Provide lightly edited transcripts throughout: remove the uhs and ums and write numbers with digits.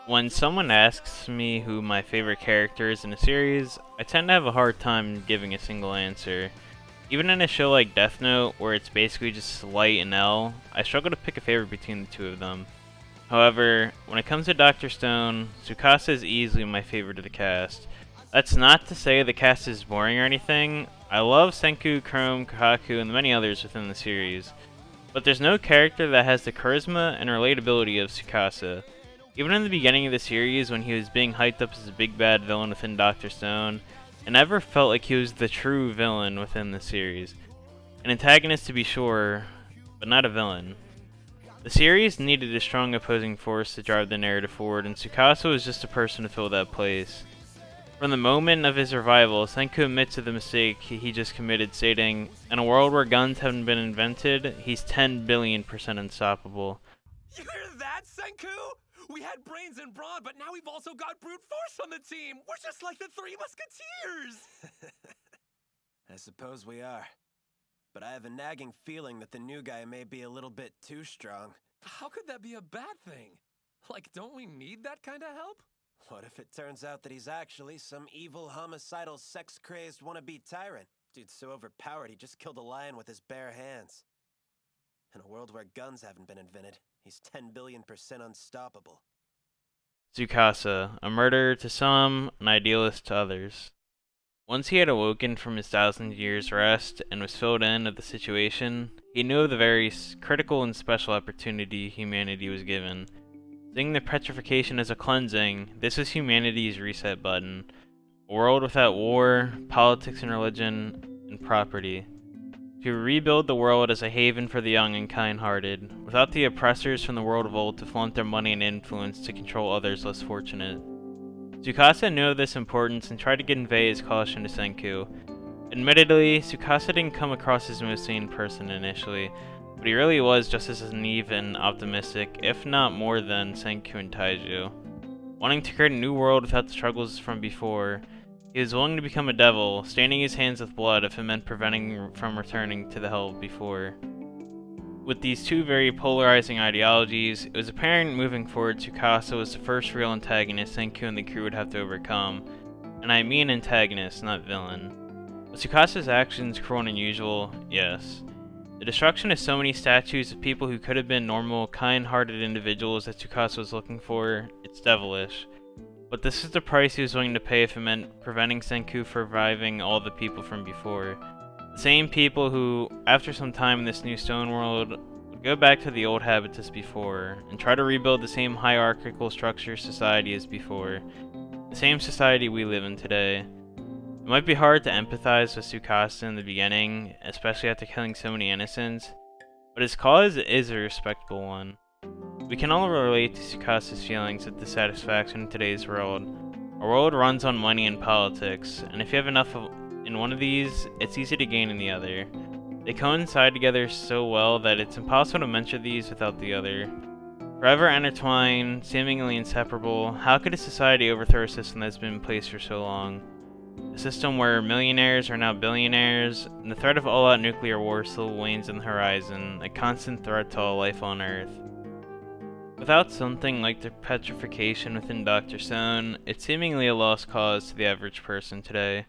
When someone asks me who my favorite character is in a series, I tend to have a hard time giving a single answer. Even in a show like Death Note, where it's basically just Light and L, I struggle to pick a favorite between the two of them. However, when it comes to Dr. Stone, Tsukasa is easily my favorite of the cast. That's not to say the cast is boring or anything. I love Senku, Chrome, Kahaku, and many others within the series. But there's no character that has the charisma and relatability of Tsukasa. Even in the beginning of the series, when he was being hyped up as a big bad villain within Dr. Stone, I never felt like he was the true villain within the series. An antagonist to be sure, but not a villain. The series needed a strong opposing force to drive the narrative forward, and Tsukasa was just a person to fill that place. From the moment of his revival, Senku admits to the mistake he just committed, stating, "In a world where guns haven't been invented, he's 10 billion% unstoppable." You hear that, Senku? We had brains and brawn, but now we've also got brute force on the team. We're just like the Three Musketeers. I suppose we are. But I have a nagging feeling that the new guy may be a little bit too strong. How could that be a bad thing? Like, don't we need that kind of help? What if it turns out that he's actually some evil, homicidal, sex-crazed wannabe tyrant? Dude's so overpowered he just killed a lion with his bare hands. In a world where guns haven't been invented, he's 10 billion% unstoppable. Tsukasa, a murderer to some, an idealist to others. Once he had awoken from his 1,000 years rest and was filled in of the situation, he knew of the very critical and special opportunity humanity was given. Seeing the petrification as a cleansing, this was humanity's reset button. A world without war, politics and religion, and property. To rebuild the world as a haven for the young and kind-hearted, without the oppressors from the world of old to flaunt their money and influence to control others less fortunate. Tsukasa knew of this importance and tried to convey his caution to Senku. Admittedly, Tsukasa didn't come across as the most sane person initially, but he really was just as naive and optimistic, if not more than Senku and Taiju. Wanting to create a new world without the struggles from before, he was willing to become a devil, staining his hands with blood if it meant preventing from returning to the hell before. With these two very polarizing ideologies, it was apparent moving forward Tsukasa was the first real antagonist Senku and the crew would have to overcome. And I mean antagonist, not villain. Was Tsukasa's actions cruel and unusual? Yes. The destruction of so many statues of people who could have been normal, kind-hearted individuals that Tsukasa was looking for, it's devilish. But this is the price he was willing to pay if it meant preventing Senku from reviving all the people from before. The same people who, after some time in this new stone world, would go back to the old habits as before, and try to rebuild the same hierarchical structure society as before. The same society we live in today. It might be hard to empathize with Tsukasa in the beginning, especially after killing so many innocents, but his cause is a respectable one. We can all relate to Tsukasa's feelings of dissatisfaction in today's world. Our world runs on money and politics, and if you have enough in one of these, it's easy to gain in the other. They coincide together so well that it's impossible to mention these without the other. Forever intertwined, seemingly inseparable, how could a society overthrow a system that's been in place for so long? A system where millionaires are now billionaires, and the threat of all-out nuclear war still wanes on the horizon, a constant threat to all life on Earth. Without something like the petrification within Dr. Stone, it's seemingly a lost cause to the average person today.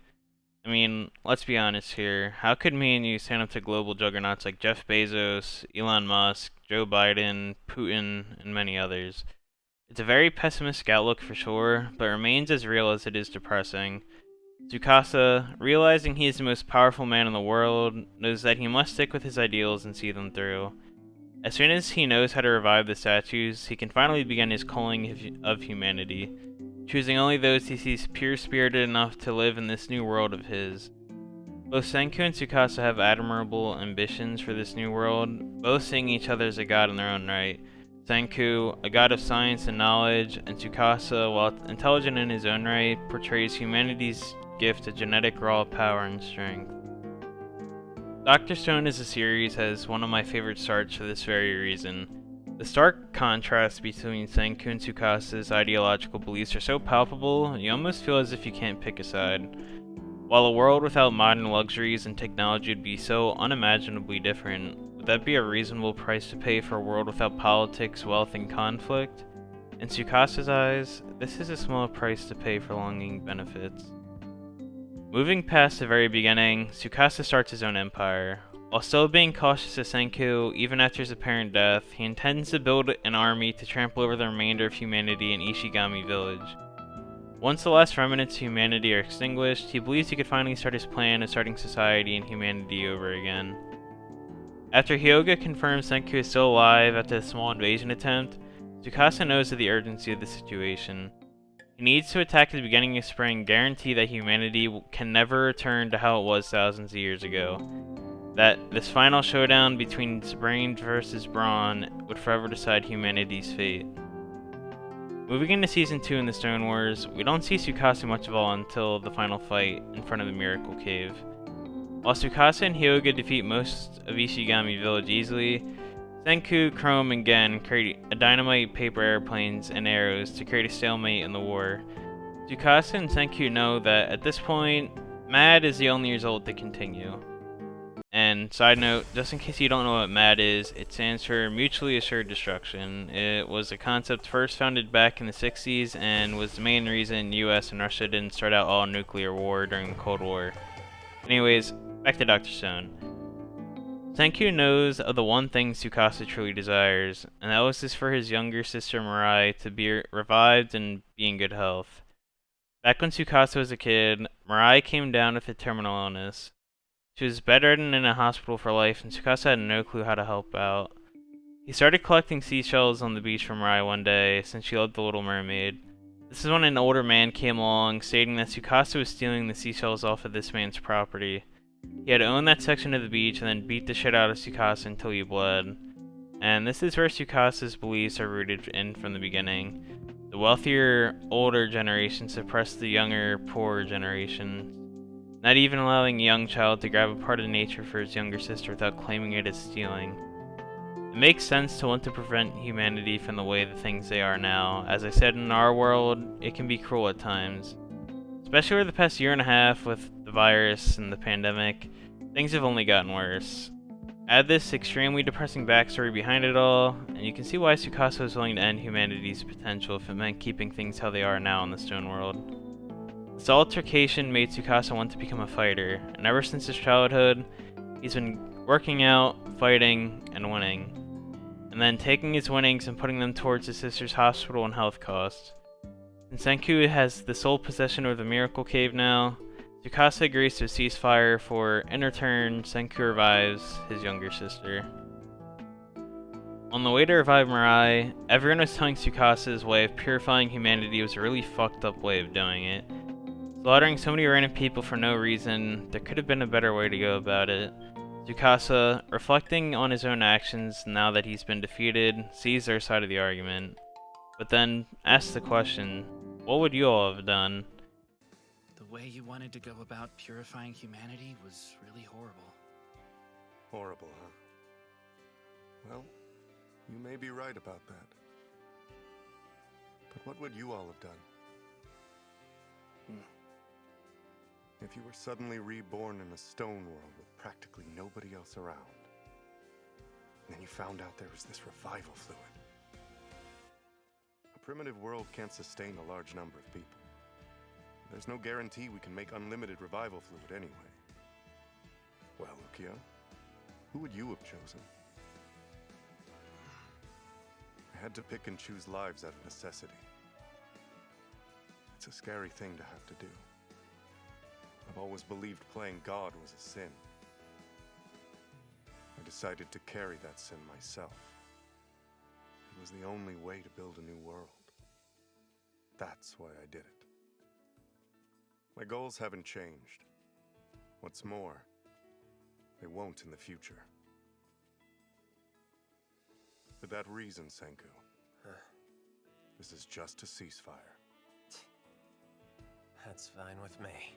I mean, let's be honest here, how could me and you stand up to global juggernauts like Jeff Bezos, Elon Musk, Joe Biden, Putin, and many others? It's a very pessimistic outlook for sure, but remains as real as it is depressing. Tsukasa, realizing he is the most powerful man in the world, knows that he must stick with his ideals and see them through. As soon as he knows how to revive the statues, he can finally begin his calling of humanity, choosing only those he sees pure-spirited enough to live in this new world of his. Both Senku and Tsukasa have admirable ambitions for this new world, both seeing each other as a god in their own right. Senku, a god of science and knowledge, and Tsukasa, while intelligent in his own right, portrays humanity's gift of genetic raw power and strength. Dr. Stone as a series has one of my favorite starts for this very reason. The stark contrast between Senku and Tsukasa's ideological beliefs are so palpable, you almost feel as if you can't pick a side. While a world without modern luxuries and technology would be so unimaginably different, would that be a reasonable price to pay for a world without politics, wealth, and conflict? In Tsukasa's eyes, this is a small price to pay for longing benefits. Moving past the very beginning, Tsukasa starts his own empire. While still being cautious of Senku, even after his apparent death, he intends to build an army to trample over the remainder of humanity in Ishigami Village. Once the last remnants of humanity are extinguished, he believes he could finally start his plan of starting society and humanity over again. After Hyoga confirms Senku is still alive after the small invasion attempt, Tsukasa knows of the urgency of the situation. He needs to attack at the beginning of spring, guarantee that humanity can never return to how it was thousands of years ago. That this final showdown between brain versus brawn would forever decide humanity's fate. Moving into Season 2 in the Stone Wars, we don't see Tsukasa much of all until the final fight in front of the Miracle Cave. While Tsukasa and Hyoga defeat most of Ishigami Village easily, Senku, Chrome, and Gen create a dynamite, paper airplanes, and arrows to create a stalemate in the war. Tsukasa and Senku know that at this point, MAD is the only result to continue. And side note, just in case you don't know what MAD is, it stands for Mutually Assured Destruction. It was a concept first founded back in the 60s and was the main reason US and Russia didn't start out all nuclear war during the Cold War. Anyways, back to Dr. Stone. Senku knows of the one thing Tsukasa truly desires, and that was for his younger sister Mirai to be revived and be in good health. Back when Tsukasa was a kid, Mirai came down with a terminal illness. She was bedridden in a hospital for life, and Tsukasa had no clue how to help out. He started collecting seashells on the beach for Mirai one day, since she loved the Little Mermaid. This is when an older man came along, stating that Tsukasa was stealing the seashells off of this man's property. He had owned that section of the beach and then beat the shit out of Tsukasa until he bled. And this is where Tsukasa's beliefs are rooted in from the beginning. The wealthier, older generation suppressed the younger, poorer generation, not even allowing a young child to grab a part of nature for his younger sister without claiming it as stealing. It makes sense to want to prevent humanity from the way the things they are now. As I said, in our world, it can be cruel at times. Especially over the past year and a half with the virus and the pandemic, things have only gotten worse. Add this extremely depressing backstory behind it all, and you can see why Tsukasa was willing to end humanity's potential if it meant keeping things how they are now in the Stone World. This altercation made Tsukasa want to become a fighter, and ever since his childhood, he's been working out, fighting, and winning. And then taking his winnings and putting them towards his sister's hospital and health costs. Since Senku has the sole possession of the Miracle Cave now, Tsukasa agrees to a ceasefire for, in return, Senku revives his younger sister. On the way to revive Mirai, everyone was telling Tsukasa's way of purifying humanity was a really fucked up way of doing it. Slaughtering so many random people for no reason, there could have been a better way to go about it. Tsukasa, reflecting on his own actions now that he's been defeated, sees their side of the argument, but then asks the question, what would you all have done? The way you wanted to go about purifying humanity was really horrible. Horrible, huh? Well, you may be right about that. But what would you all have done? If you were suddenly reborn in a stone world with practically nobody else around, and then you found out there was this revival fluid. A primitive world can't sustain a large number of people. There's no guarantee we can make unlimited revival fluid anyway. Well, Lukia, who would you have chosen? I had to pick and choose lives out of necessity. It's a scary thing to have to do. I've always believed playing God was a sin. I decided to carry that sin myself. It was the only way to build a new world. That's why I did it. My goals haven't changed. What's more, they won't in the future. For that reason, Senku, this is just a ceasefire. That's fine with me.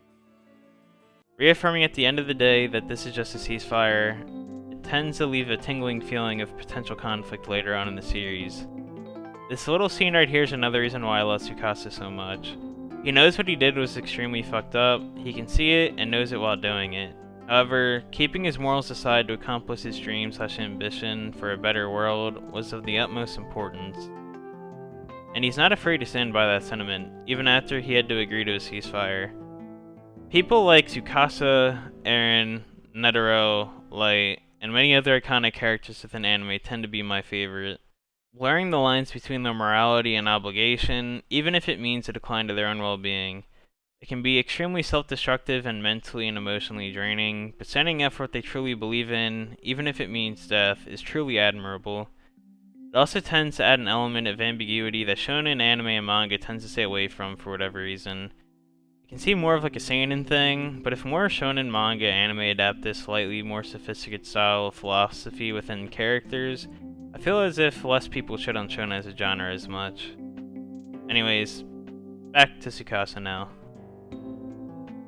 Reaffirming at the end of the day that this is just a ceasefire, it tends to leave a tingling feeling of potential conflict later on in the series. This little scene right here is another reason why I love Tsukasa so much. He knows what he did was extremely fucked up, he can see it and knows it while doing it. However, keeping his morals aside to accomplish his dream/ambition for a better world was of the utmost importance. and he's not afraid to stand by that sentiment, even after he had to agree to a ceasefire. People like Tsukasa, Eren, Netero, Light, and many other iconic characters within anime tend to be my favorite. Blurring the lines between their morality and obligation, even if it means a decline to their own well-being. It can be extremely self-destructive and mentally and emotionally draining, but standing up for what they truly believe in, even if it means death, is truly admirable. It also tends to add an element of ambiguity that shonen anime and manga tends to stay away from for whatever reason. It can seem more of like a seinen thing, but if more shonen manga anime adapt this slightly more sophisticated style of philosophy within characters, I feel as if less people shit on shonen as a genre as much. Anyways, back to Tsukasa now.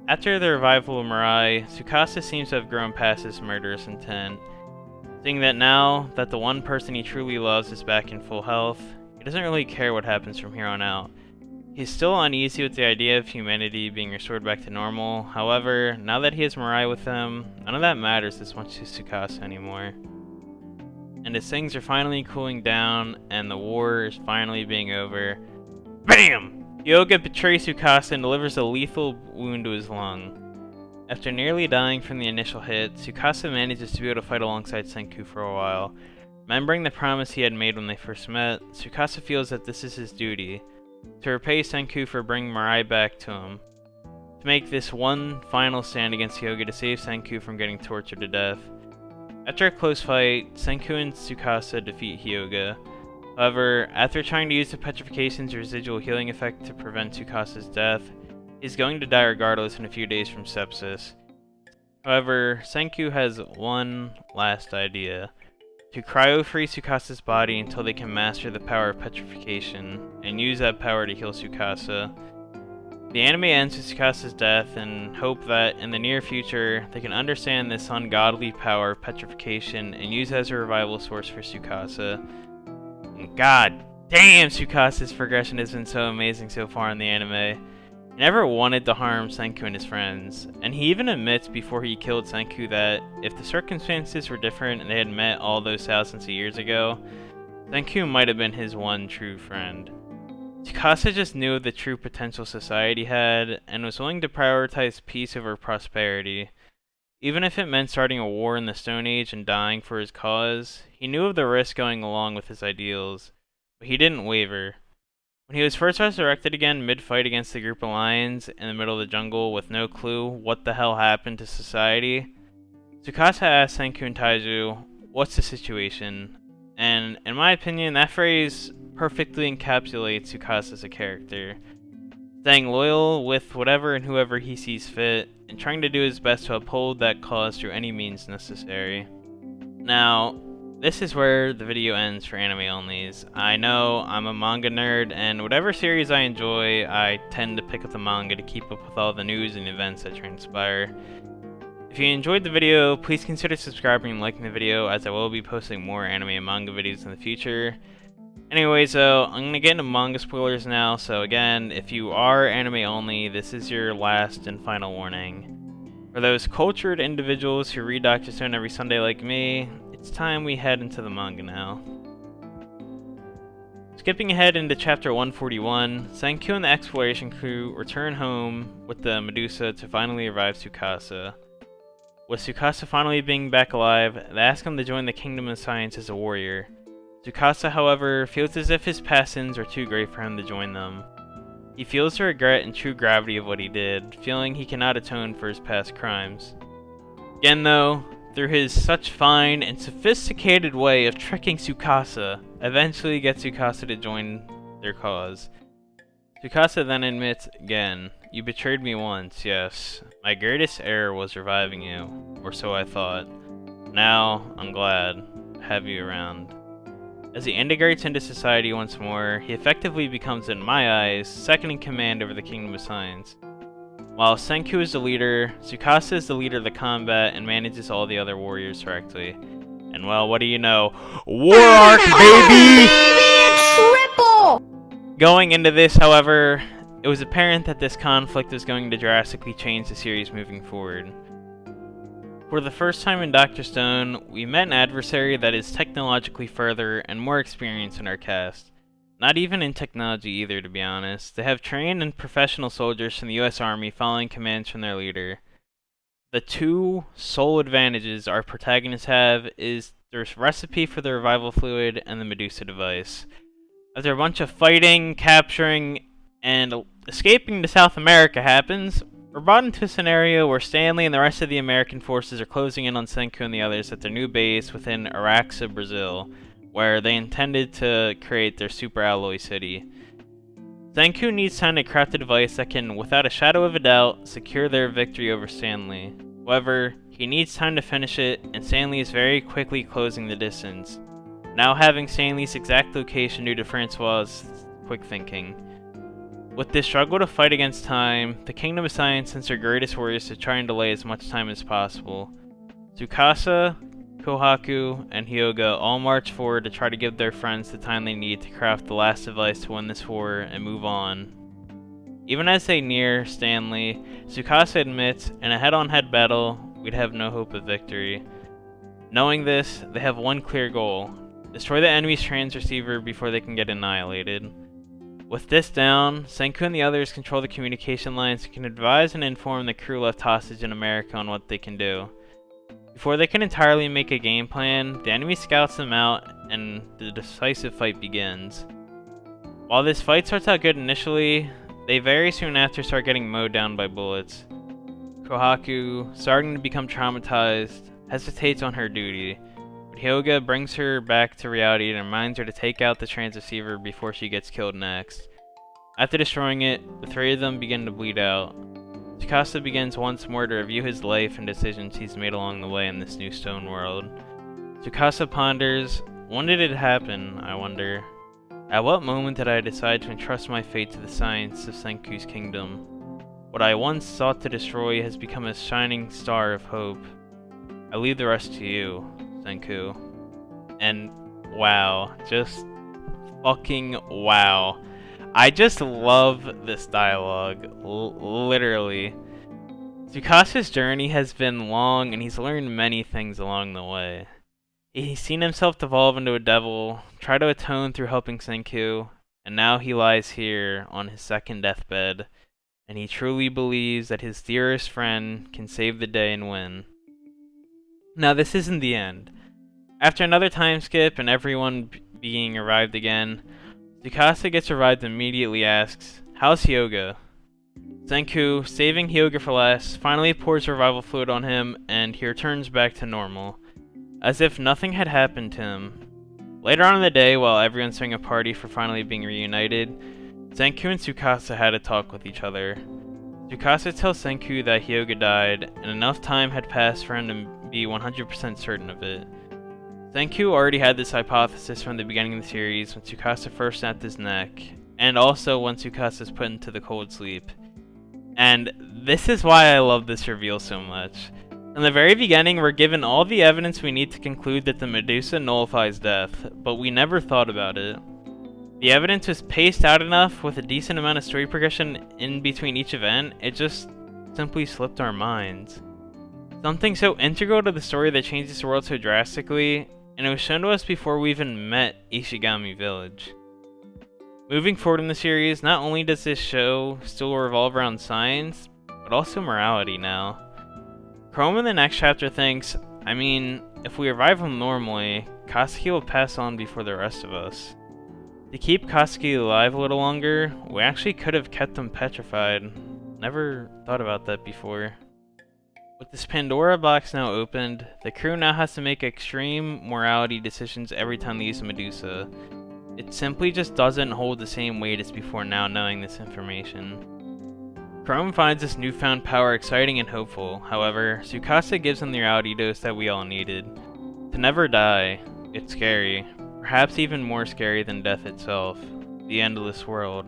After the revival of Mirai, Tsukasa seems to have grown past his murderous intent. Seeing that now that the one person he truly loves is back in full health, he doesn't really care what happens from here on out. He's still uneasy with the idea of humanity being restored back to normal, however, now that he has Mirai with him, none of that matters as much to Tsukasa anymore. And as things are finally cooling down and the war is finally being over, BAM! Hyoga betrays Tsukasa and delivers a lethal wound to his lung. After nearly dying from the initial hit, Tsukasa manages to be able to fight alongside Senku for a while. Remembering the promise he had made when they first met, Tsukasa feels that this is his duty, to repay Senku for bringing Mirai back to him. To make this one final stand against Hyoga to save Senku from getting tortured to death. After a close fight, Senku and Tsukasa defeat Hyoga. However, after trying to use the petrification's residual healing effect to prevent Tsukasa's death, he's going to die regardless in a few days from sepsis. However, Senku has one last idea: to cryo-freeze Tsukasa's body until they can master the power of petrification, and use that power to heal Tsukasa. The anime ends with Tsukasa's death and hope that in the near future they can understand this ungodly power of petrification and use it as a revival source for Tsukasa. And god damn, Tsukasa's progression has been so amazing so far in the anime. He never wanted to harm Senku and his friends, and he even admits before he killed Senku that if the circumstances were different and they had met all those thousands of years ago, Senku might have been his one true friend. Tsukasa just knew the true potential society had, and was willing to prioritize peace over prosperity. Even if it meant starting a war in the Stone Age and dying for his cause, he knew of the risk going along with his ideals, but he didn't waver. When he was first resurrected again mid-fight against the group of lions in the middle of the jungle with no clue what the hell happened to society, Tsukasa asked Senku and Taiju, "What's the situation?" And in my opinion, that phrase perfectly encapsulates Tsukasa as a character. Staying loyal with whatever and whoever he sees fit, and trying to do his best to uphold that cause through any means necessary. Now, this is where the video ends for anime onlys. I know I'm a manga nerd, and whatever series I enjoy, I tend to pick up the manga to keep up with all the news and events that transpire. If you enjoyed the video, please consider subscribing and liking the video, as I will be posting more anime and manga videos in the future. Anyways though, I'm going to get into manga spoilers now, so again, if you are anime only, this is your last and final warning. For those cultured individuals who read Dr. Stone every Sunday like me, it's time we head into the manga now. Skipping ahead into chapter 141, Senku and the exploration crew return home with the Medusa to finally revive Tsukasa. With Tsukasa finally being back alive, they ask him to join the Kingdom of Science as a warrior. Tsukasa, however, feels as if his past sins are too great for him to join them. He feels the regret and true gravity of what he did, feeling he cannot atone for his past crimes. Again though, through his such fine and sophisticated way of tricking Tsukasa, eventually gets Tsukasa to join their cause. Tsukasa then admits again, "You betrayed me once, yes. My greatest error was reviving you, or so I thought. Now, I'm glad to have you around." As he integrates into society once more, he effectively becomes, in my eyes, second in command over the Kingdom of Science. While Senku is the leader, Tsukasa is the leader of the combat and manages all the other warriors correctly. And well, what do you know? War Arc, baby! Triple! Going into this, however, it was apparent that this conflict was going to drastically change the series moving forward. For the first time in Dr. Stone, we met an adversary that is technologically further and more experienced in our cast. not even in technology either, to be honest. They have trained and professional soldiers from the US Army following commands from their leader. The two sole advantages our protagonists have is their recipe for the revival fluid and the Medusa device. After a bunch of fighting, capturing, and escaping to South America happens, we're brought into a scenario where Stanley and the rest of the American forces are closing in on Senku and the others at their new base within Araxa, Brazil, where they intended to create their super alloy city. Senku needs time to craft a device that can, without a shadow of a doubt, secure their victory over Stanley. However, he needs time to finish it, and Stanley is very quickly closing the distance, now having Stanley's exact location due to Francois' quick thinking. With this struggle to fight against time, the Kingdom of Science sends their greatest warriors to try and delay as much time as possible. Tsukasa, Kohaku, and Hyoga all march forward to try to give their friends the time they need to craft the last device to win this war and move on. Even as they near Stanley, Tsukasa admits in a head-on-head battle, we'd have no hope of victory. Knowing this, they have one clear goal: destroy the enemy's transceiver before they can get annihilated. With this down, Senku and the others control the communication lines and can advise and inform the crew left hostage in America on what they can do. Before they can entirely make a game plan, the enemy scouts them out and the decisive fight begins. While this fight starts out good initially, they very soon after start getting mowed down by bullets. Kohaku, starting to become traumatized, hesitates on her duty, but Hyoga brings her back to reality and reminds her to take out the transceiver before she gets killed next. After destroying it, the three of them begin to bleed out. Tsukasa begins once more to review his life and decisions he's made along the way in this new stone world. Tsukasa ponders, when did it happen, I wonder? At what moment did I decide to entrust my fate to the science of Senku's kingdom? What I once sought to destroy has become a shining star of hope. I leave the rest to you, Senku. And wow, just fucking wow. I just love this dialogue, literally. Tsukasa's journey has been long and he's learned many things along the way. He's seen himself devolve into a devil, try to atone through helping Senku, and now he lies here on his second deathbed, and he truly believes that his dearest friend can save the day and win. Now this isn't the end. After another time skip and everyone being revived again, Tsukasa gets revived and immediately asks, "How's Hyoga?" Senku, saving Hyoga for last, finally pours revival fluid on him and he returns back to normal, as if nothing had happened to him. Later on in the day, while everyone's throwing a party for finally being reunited, Senku and Tsukasa had a talk with each other. Tsukasa tells Senku that Hyoga died, and enough time had passed for him to be 100% certain of it. Senku already had this hypothesis from the beginning of the series when Tsukasa first snapped his neck, and also when Tsukasa is put into the cold sleep. And this is why I love this reveal so much. From the very beginning, we're given all the evidence we need to conclude that the Medusa nullifies death, but we never thought about it. The evidence was paced out enough with a decent amount of story progression in between each event, it just simply slipped our minds. Something so integral to the story that changes the world so drastically, and it was shown to us before we even met Ishigami Village. Moving forward in the series, not only does this show still revolve around science, but also morality now. Chrome in the next chapter thinks, I mean, if we revive him normally, Katsuki will pass on before the rest of us. To keep Katsuki alive a little longer, we actually could have kept him petrified. Never thought about that before. With this Pandora box now opened, the crew now has to make extreme morality decisions every time they use a Medusa. It simply just doesn't hold the same weight as before now knowing this information. Chrome finds this newfound power exciting and hopeful, however, Tsukasa gives him the reality dose that we all needed. To never die, it's scary, perhaps even more scary than death itself, the endless world.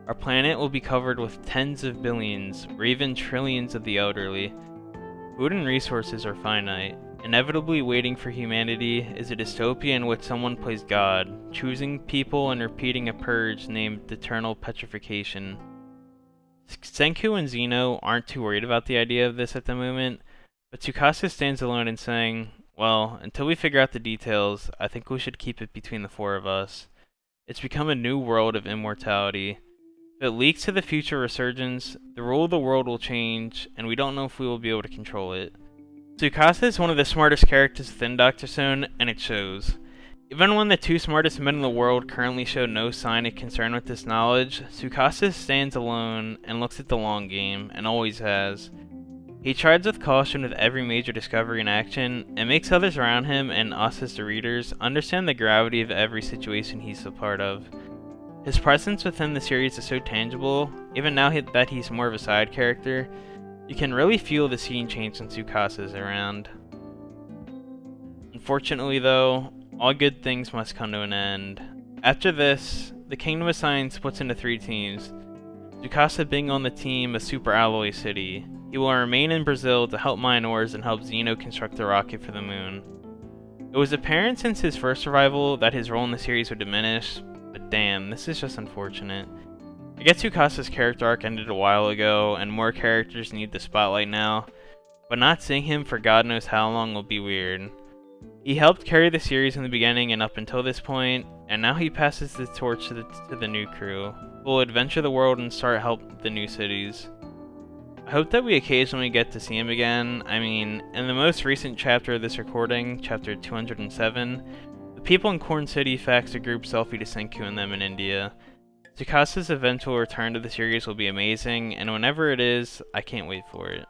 Our planet will be covered with tens of billions, or even trillions of the elderly. Food and resources are finite. Inevitably waiting for humanity is a dystopia in which someone plays God, choosing people and repeating a purge named eternal petrification. Senku and Zeno aren't too worried about the idea of this at the moment, but Tsukasa stands alone in saying, well, until we figure out the details, I think we should keep it between the four of us. It's become a new world of immortality. If it leaks to the future resurgence, the rule of the world will change, and we don't know if we will be able to control it. Tsukasa is one of the smartest characters within Dr. Stone, and it shows. Even when the two smartest men in the world currently show no sign of concern with this knowledge, Tsukasa stands alone and looks at the long game, and always has. He treads with caution with every major discovery and action, and makes others around him and us as the readers understand the gravity of every situation he's a part of. His presence within the series is so tangible, even now that he's more of a side character, you can really feel the scene change when Tsukasa is around. Unfortunately though, all good things must come to an end. After this, the Kingdom of Science splits into 3 teams, Tsukasa being on the team of Super Alloy City. He will remain in Brazil to help mine ores and help Zeno construct the rocket for the moon. It was apparent since his first arrival that his role in the series would diminish, but damn, this is just unfortunate. I guess Tsukasa's character arc ended a while ago, and more characters need the spotlight now, but not seeing him for God knows how long will be weird. He helped carry the series in the beginning and up until this point, and now he passes the torch to the new crew, who will adventure the world and start help the new cities. I hope that we occasionally get to see him again. I mean, in the most recent chapter of this recording, chapter 207, the people in Corn City faxed a group selfie to Senku and them in India. Tsukasa's eventual return to the series will be amazing, and whenever it is, I can't wait for it.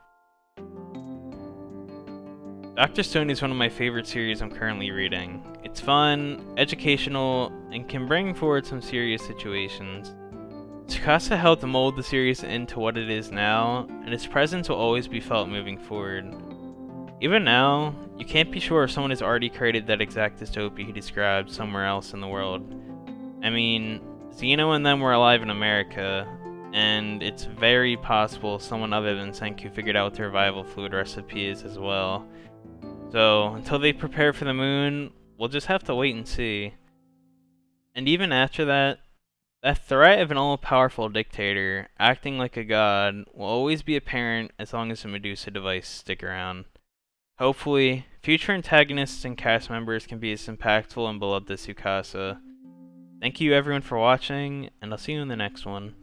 Dr. Stone is one of my favorite series I'm currently reading. It's fun, educational, and can bring forward some serious situations. Tsukasa helped mold the series into what it is now, and his presence will always be felt moving forward. Even now, you can't be sure if someone has already created that exact dystopia he described somewhere else in the world. I mean, Zeno and them were alive in America, and it's very possible someone other than Senku figured out what the revival fluid recipe is as well. So, until they prepare for the moon, we'll just have to wait and see. And even after that threat of an all-powerful dictator acting like a god will always be apparent as long as the Medusa device stick around. Hopefully, future antagonists and cast members can be as impactful and beloved as Tsukasa. Thank you everyone for watching, and I'll see you in the next one.